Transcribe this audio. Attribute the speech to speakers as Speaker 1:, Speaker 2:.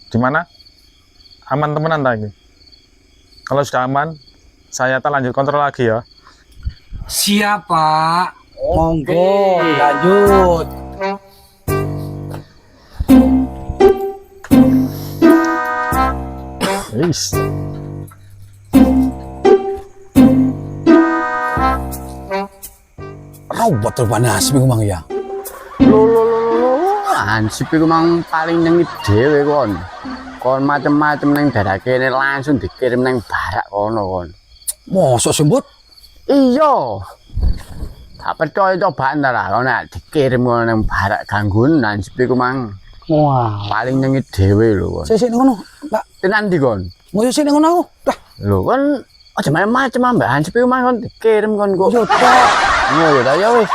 Speaker 1: Gimana? Aman temenan tadi? Kalau sudah aman, saya lanjut kontrol lagi ya.
Speaker 2: Siapa? Monggo, lanjut.
Speaker 1: Wis.
Speaker 2: Robot rupanya Hasbi kumang ya.
Speaker 3: Hansip iku mang paling nyengi dhewe kon. Kon macem-macem nang daerah kene langsung dikirim nang barak kono kon.
Speaker 2: Mosok sembut?
Speaker 3: Iya. Tak percaya cobaan ta lah kono dikirim kono nang barak gangguan Hansip iku mang.
Speaker 2: Wah,
Speaker 3: Paling nyengi dhewe lho kon.
Speaker 2: sik ngono, Mbak.
Speaker 3: Tenan ndi kon?
Speaker 2: Mau sik ngono aku. Lah,
Speaker 3: Lho kon aja macem-macem Mbak Hansip iku mang kon dikirim kon kok.
Speaker 2: yo tok.
Speaker 3: Ngono ta ya wis.